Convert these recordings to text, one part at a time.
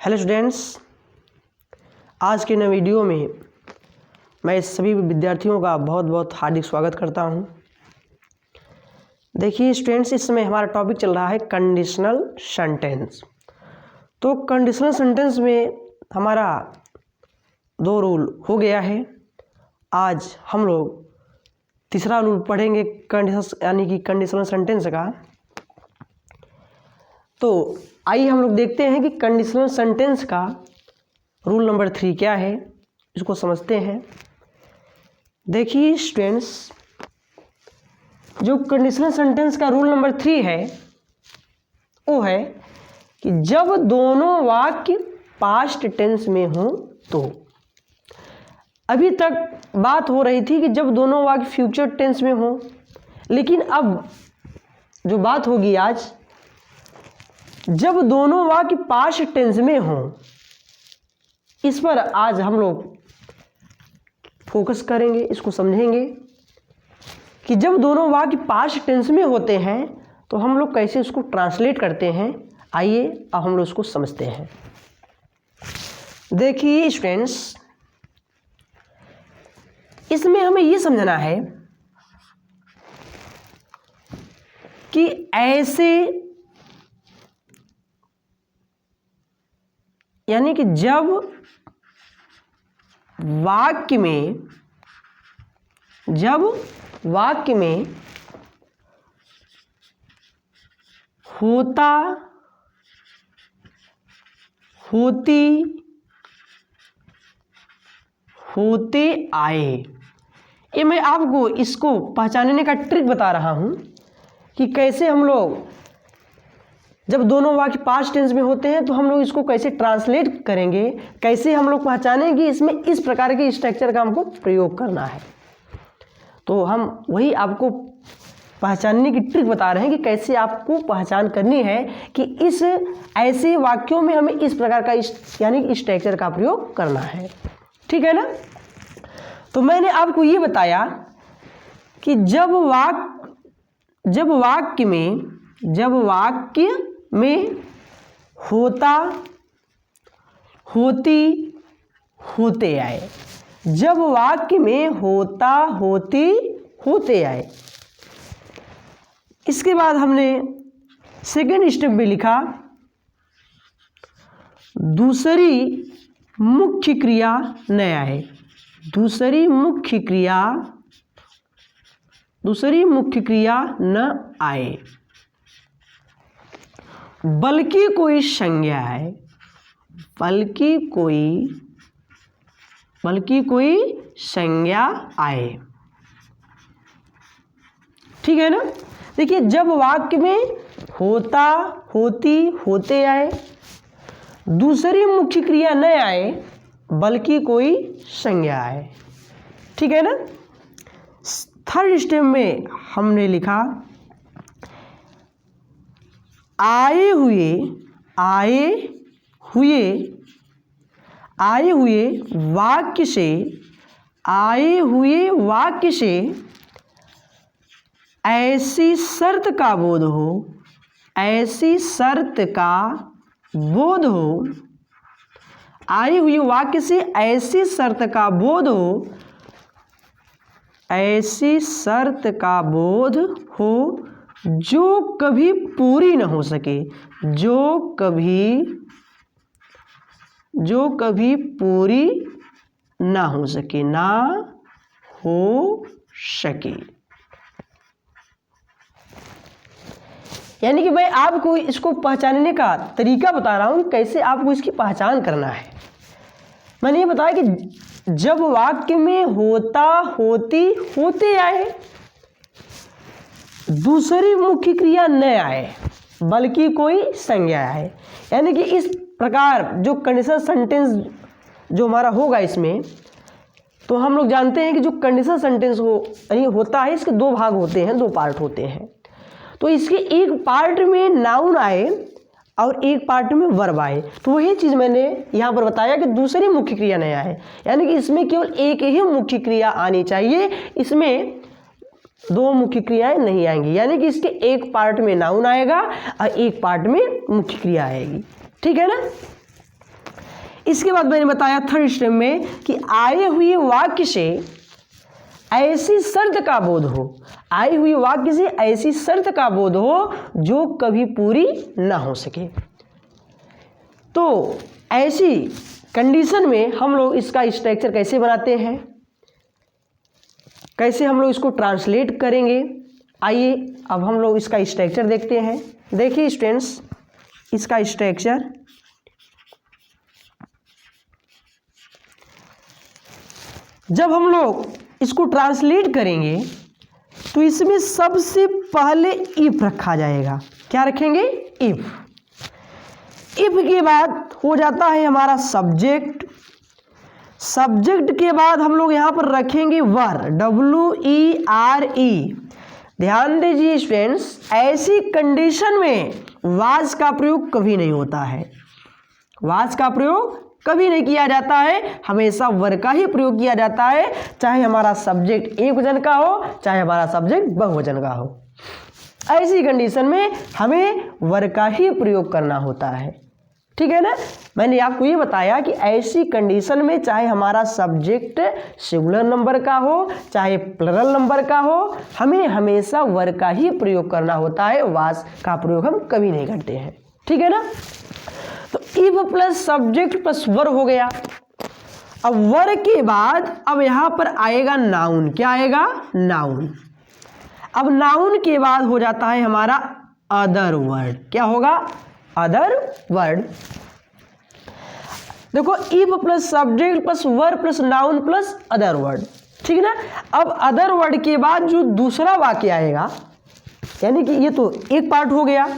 Hello students, आज के नए वीडियो में मैं सभी विद्यार्थियों का बहुत बहुत हार्दिक स्वागत करता हूं। देखिए स्टूडेंट्स, इस समय हमारा टॉपिक चल रहा है कंडीशनल सेंटेंस। तो कंडीशनल सेंटेंस में हमारा 2 रूल हो गया है। आज हम लोग तीसरा रूल पढ़ेंगे यानी कि कंडीशनल सेंटेंस का। तो आइए हम लोग देखते हैं कि कंडीशनल सेंटेंस का रूल नंबर 3 क्या है, इसको समझते हैं। देखिए स्टूडेंट्स, जो कंडीशनल सेंटेंस का रूल नंबर 3 है वो है कि जब दोनों वाक्य पास्ट टेंस में हो तो। अभी तक बात हो रही थी कि जब दोनों वाक्य फ्यूचर टेंस में हो, लेकिन अब जो बात होगी आज, जब दोनों वाक्य पास्ट टेंस में हो, इस पर आज हम लोग फोकस करेंगे, इसको समझेंगे कि जब दोनों वाक्य पास्ट टेंस में होते हैं तो हम लोग कैसे इसको ट्रांसलेट करते हैं। आइए अब हम लोग इसको समझते हैं। देखिए स्टूडेंट्स, इसमें हमें ये समझना है कि ऐसे यानी कि जब वाक्य में होता, होती, होते आए, ये मैं आपको इसको पहचानने का ट्रिक बता रहा हूं कि कैसे हम लोग जब दोनों वाक्य पास्ट टेंस में होते हैं तो हम लोग इसको कैसे ट्रांसलेट करेंगे, कैसे हम लोग पहचानेंगे इसमें इस प्रकार के स्ट्रक्चर का हमको प्रयोग करना है। तो हम वही आपको पहचानने की ट्रिक बता रहे हैं कि कैसे आपको पहचान करनी है कि इस ऐसे वाक्यों में हमें इस प्रकार का यानी स्ट्रक्चर का प्रयोग करना है। ठीक है ना। तो मैंने आपको ये बताया कि जब वाक्य में होता, होती, होते आए, जब वाक्य में होता, होती, होते आए। इसके बाद हमने सेकेंड स्टेप में लिखा दूसरी मुख्य क्रिया न आए, दूसरी मुख्य क्रिया न आए, बल्कि कोई संज्ञा है, बल्कि कोई संज्ञा आए। ठीक है ना। देखिए, जब वाक्य में होता, होती, होते आए, दूसरी मुख्य क्रिया न आए, बल्कि कोई संज्ञा आए। ठीक है ना। थर्ड स्टेप में हमने लिखा आए हुए वाक्य से ऐसी शर्त का बोध हो, ऐसी शर्त का बोध हो, आए हुए वाक्य से ऐसी शर्त का बोध हो, ऐसी शर्त का बोध हो जो कभी पूरी न हो सके, जो कभी पूरी ना हो सके, ना हो सके। यानी कि मैं आपको इसको पहचानने का तरीका बता रहा हूं कि कैसे आपको इसकी पहचान करना है। मैंने ये बताया कि जब वाक्य में होता, होती, होते आए, दूसरी मुख्य क्रिया न आए, बल्कि कोई संज्ञा आए, यानी कि इस प्रकार जो कंडीशनल सेंटेंस जो हमारा होगा इसमें, तो हम लोग जानते हैं कि जो कंडीशनल सेंटेंस होता है, इसके 2 भाग होते हैं, 2 पार्ट होते हैं। तो इसके एक पार्ट में नाउन आए और एक पार्ट में वर्ब आए। तो वही चीज़ मैंने यहाँ पर बताया कि दूसरी मुख्य क्रिया नहीं आए, यानी कि इसमें केवल एक ही मुख्य क्रिया आनी चाहिए, इसमें 2 मुख्य क्रियाएं नहीं आएंगी। यानी कि इसके एक पार्ट में नाउन आएगा और एक पार्ट में मुख्य क्रिया आएगी। ठीक है ना। इसके बाद मैंने बताया थर्ड स्टेप में कि आए हुए वाक्य से ऐसी शर्त का बोध हो, आई हुई वाक्य से ऐसी शर्त का बोध हो जो कभी पूरी ना हो सके। तो ऐसी कंडीशन में हम लोग इसका स्ट्रक्चर कैसे बनाते हैं, कैसे हम लोग इसको ट्रांसलेट करेंगे, आइए अब हम लोग इसका स्ट्रक्चर देखते हैं। देखिए स्टूडेंट्स, इसका स्ट्रक्चर जब हम लोग इसको ट्रांसलेट करेंगे तो इसमें सबसे पहले इफ रखा जाएगा। क्या रखेंगे? इफ। इफ के बाद हो जाता है हमारा सब्जेक्ट, सब्जेक्ट के बाद हम लोग यहां पर रखेंगे वर, WERE। ध्यान दीजिए स्टूडेंट्स, ऐसी कंडीशन में वाज का प्रयोग कभी नहीं होता है, वाज का प्रयोग कभी नहीं किया जाता है, हमेशा वर का ही प्रयोग किया जाता है, चाहे हमारा सब्जेक्ट एक वचन का हो चाहे हमारा सब्जेक्ट बहुवचन का हो। ऐसी कंडीशन में हमें वर का ही प्रयोग करना होता है, ठीक है ना। मैंने आपको ये बताया कि ऐसी कंडीशन में चाहे हमारा सब्जेक्ट सिंगुलर नंबर का हो चाहे प्लरल नंबर का हो, हमें हमेशा वर का ही प्रयोग करना होता है, वाज का प्रयोग हम कभी नहीं करते हैं, ठीक है ना। तो इफ प्लस सब्जेक्ट प्लस वर हो गया। अब वर के बाद अब यहां पर आएगा नाउन। क्या आएगा? नाउन। अब नाउन के बाद हो जाता है हमारा अदर वर्ड। क्या होगा? Other word. देखो, if plus subject plus were plus noun plus other word, ठीक है ना। अब अदर वर्ड के बाद जो दूसरा वाक्य आएगा, यानी कि ये तो एक पार्ट हो गया,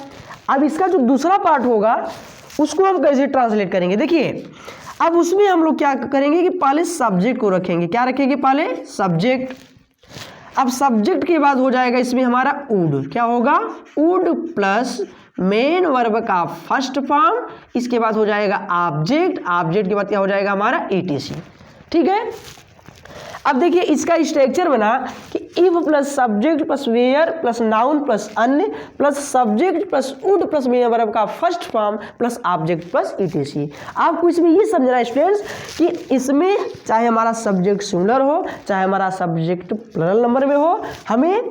अब इसका जो दूसरा पार्ट होगा उसको हम कैसे ट्रांसलेट करेंगे? देखिए, अब उसमें हम लोग क्या करेंगे कि पहले सब्जेक्ट को रखेंगे। क्या रखेंगे? पहले सब्जेक्ट। अब सब्जेक्ट के बाद हो जाएगा इसमें हमारा वुड। क्या होगा? वुड प्लस मेन वर्ब का फर्स्ट फॉर्म, इसके बाद हो जाएगा ऑब्जेक्ट, ऑब्जेक्ट के बाद क्या हो जाएगा हमारा ETC, ठीक है। अब देखिए इसका स्ट्रक्चर बना कि if plus subject plus were plus noun plus अन्य plus subject plus would plus main verb का first form plus object plus ETC। आपको इसमें ये समझना है स्टूडेंट्स कि इसमें चाहे हमारा सब्जेक्ट सिंगुलर हो चाहे हमारा सब्जेक्ट प्लरल नंबर में हो, हमें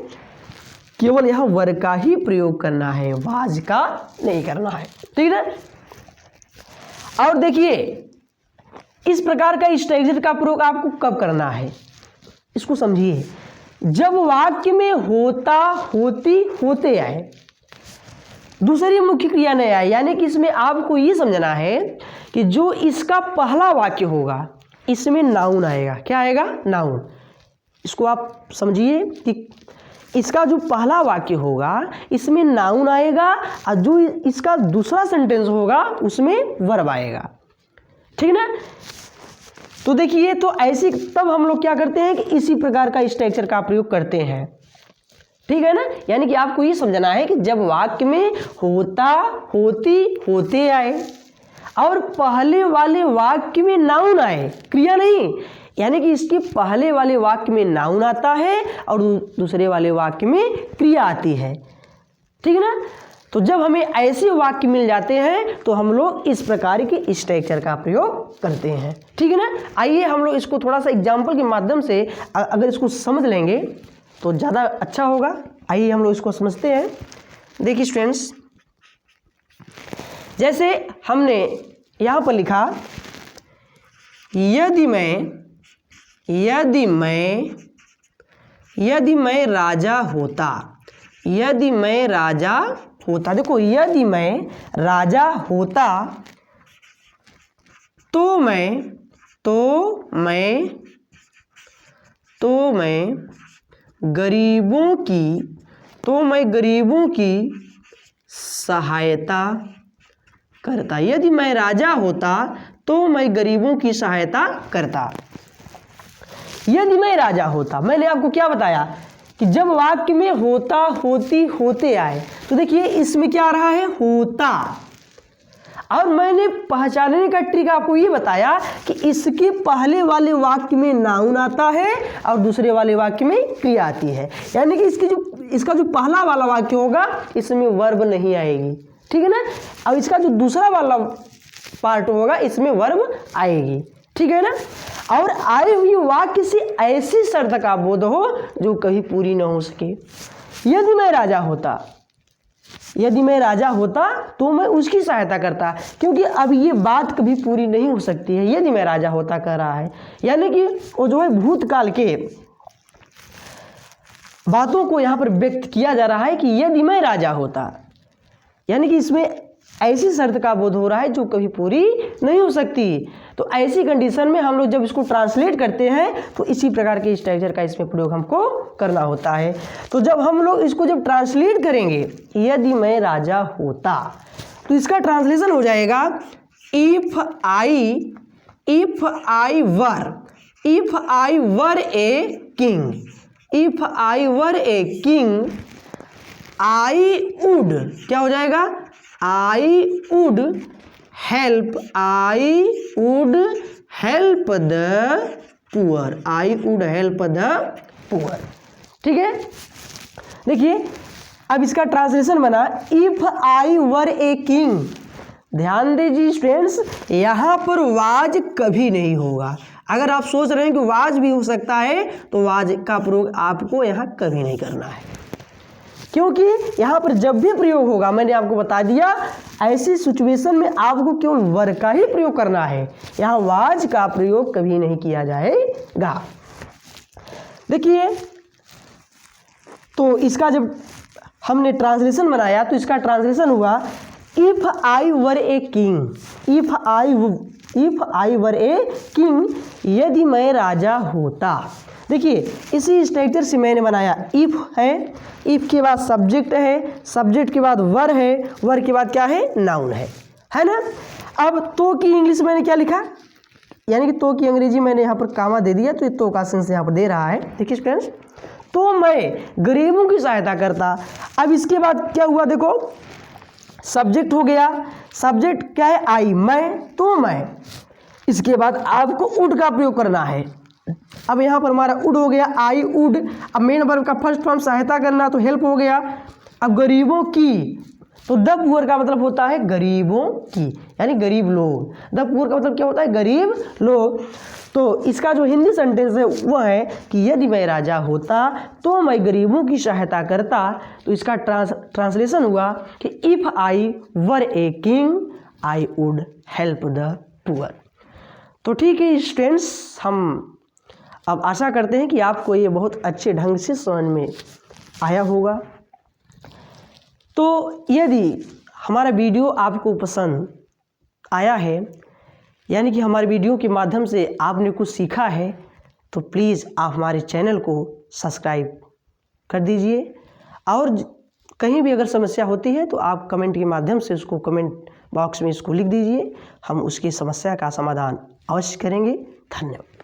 केवल यहाँ वर का ही प्रयोग करना है, वाज का नहीं करना है, ठीक है ना। और देखिए इस प्रकार का स्ट्रक्चर का प्रयोग आपको कब करना है, इसको समझिए। जब वाक्य में होता, होती, होते आए, दूसरी मुख्य क्रिया नहीं आए, यानी कि इसमें आपको ये समझना है कि जो इसका पहला वाक्य होगा इसमें नाउन आएगा। क्या आएगा? नाउन। इसको आप समझिए कि इसका जो पहला वाक्य होगा इसमें नाउन आएगा और जो इसका दूसरा सेंटेंस होगा उसमें वर्ब आएगा, ठीक ना। तो देखिए, तो ऐसी तब हम लोग क्या करते हैं कि इसी प्रकार का स्ट्रक्चर का प्रयोग करते हैं, ठीक है ना। यानी कि आपको ये समझना है कि जब वाक्य में होता, होती, होते आए और पहले वाले वाक्य में नाउन आए, क्रिया नहीं, यानी कि इसके पहले वाले वाक्य में नाउन आता है और दूसरे वाले वाक्य में क्रिया आती है, ठीक है ना। तो जब हमें ऐसे वाक्य मिल जाते हैं तो हम लोग इस प्रकार के स्ट्रक्चर का प्रयोग करते हैं, ठीक है ना। आइए हम लोग इसको थोड़ा सा एग्जाम्पल के माध्यम से अगर इसको समझ लेंगे तो ज़्यादा अच्छा होगा। आइए हम लोग इसको समझते हैं। देखिए स्टूडेंट्स, जैसे हमने यहाँ पर लिखा यदि मैं राजा होता, यदि मैं राजा होता, देखो यदि मैं राजा होता तो मैं गरीबों की सहायता करता। यदि मैं राजा होता तो मैं गरीबों की सहायता करता। यदि मैं राजा होता, मैंने आपको क्या बताया कि जब वाक्य में होता, होती, होते आए तो देखिए इसमें क्या आ रहा है? होता। और मैंने पहचानने का ट्रिक आपको ये बताया कि इसके पहले वाले वाक्य में नाउन आता है और दूसरे वाले वाक्य में क्रिया आती है, यानी कि इसका जो पहला वाला वाक्य होगा इसमें वर्ब नहीं आएगी, ठीक है ना। और इसका जो दूसरा वाला पार्ट होगा, इसमें वर्ब आएगी, ठीक है ना। और आई हुई वाक्य से ऐसी शर्त का बोध हो जो कभी पूरी न हो सके। यदि मैं राजा होता, यदि मैं राजा होता तो मैं उसकी सहायता करता, क्योंकि अब ये बात कभी पूरी नहीं हो सकती है। यदि मैं राजा होता कह रहा है, यानी कि वो जो है भूतकाल के बातों को यहाँ पर व्यक्त किया जा रहा है कि यदि मैं राजा होता, यानी कि इसमें ऐसी शर्त का बोध हो रहा है जो कभी पूरी नहीं हो सकती। तो ऐसी कंडीशन में हम लोग जब इसको ट्रांसलेट करते हैं तो इसी प्रकार के स्ट्रक्चर का इसमें प्रयोग हमको करना होता है। तो जब हम लोग इसको जब ट्रांसलेट करेंगे, यदि मैं राजा होता, तो इसका ट्रांसलेशन हो जाएगा if I were a king, if I were a king I would, क्या हो जाएगा, I would help the poor, I would help the poor, ठीक है। देखिए अब इसका ट्रांसलेशन बना if I were a king. ध्यान दीजिए स्टूडेंट्स, यहाँ पर वाज कभी नहीं होगा। अगर आप सोच रहे हैं कि वाज भी हो सकता है तो वाज का प्रयोग आपको यहाँ कभी नहीं करना है, क्योंकि यहाँ पर जब भी प्रयोग होगा, मैंने आपको बता दिया, ऐसी सिचुएशन में आपको केवल वर का ही प्रयोग करना है, यहाँ वाज का प्रयोग कभी नहीं किया जाएगा। देखिए तो इसका जब हमने ट्रांसलेशन बनाया तो इसका ट्रांसलेशन हुआ if I were a king, if I were a king, यदि मैं राजा होता। देखिए इसी स्ट्रक्चर से मैंने बनाया, इफ है, इफ के बाद सब्जेक्ट है, सब्जेक्ट के बाद वर है, वर के बाद क्या है, नाउन है ना। अब तो की इंग्लिश मैंने क्या लिखा, यानी कि तो की अंग्रेजी मैंने यहाँ पर कामा दे दिया, तो ये तो का सेंस यहाँ पर दे रहा है। देखिए फ्रेंड्स, तो मैं गरीबों की सहायता करता। अब इसके बाद क्या हुआ, देखो सब्जेक्ट हो गया, सब्जेक्ट क्या है, आई, मैं, तो मैं। इसके बाद आपको वुड का प्रयोग करना है। अब यहाँ पर हमारा वुड हो गया, आई वुड। अब मेन वर्ब का फर्स्ट फॉर्म सहायता करना, तो हेल्प हो गया। अब गरीबों की, तो द पुअर का मतलब होता है गरीबों की, यानी गरीब लोग। द पुअर का मतलब क्या होता है, गरीब लोग। तो इसका जो हिंदी सेंटेंस है वो है कि यदि मैं राजा होता तो मैं गरीबों की सहायता करता। तो इसका ट्रांसलेशन हुआ कि if I were a king I would help the poor. तो ठीक है स्टूडेंट्स, हम अब आशा करते हैं कि आपको ये बहुत अच्छे ढंग से समझ में आया होगा। तो यदि हमारा वीडियो आपको पसंद आया है, यानी कि हमारे वीडियो के माध्यम से आपने कुछ सीखा है, तो प्लीज़ आप हमारे चैनल को सब्सक्राइब कर दीजिए। और कहीं भी अगर समस्या होती है तो आप कमेंट के माध्यम से उसको कमेंट बॉक्स में इसको लिख दीजिए, हम उसकी समस्या का समाधान अवश्य करेंगे। धन्यवाद।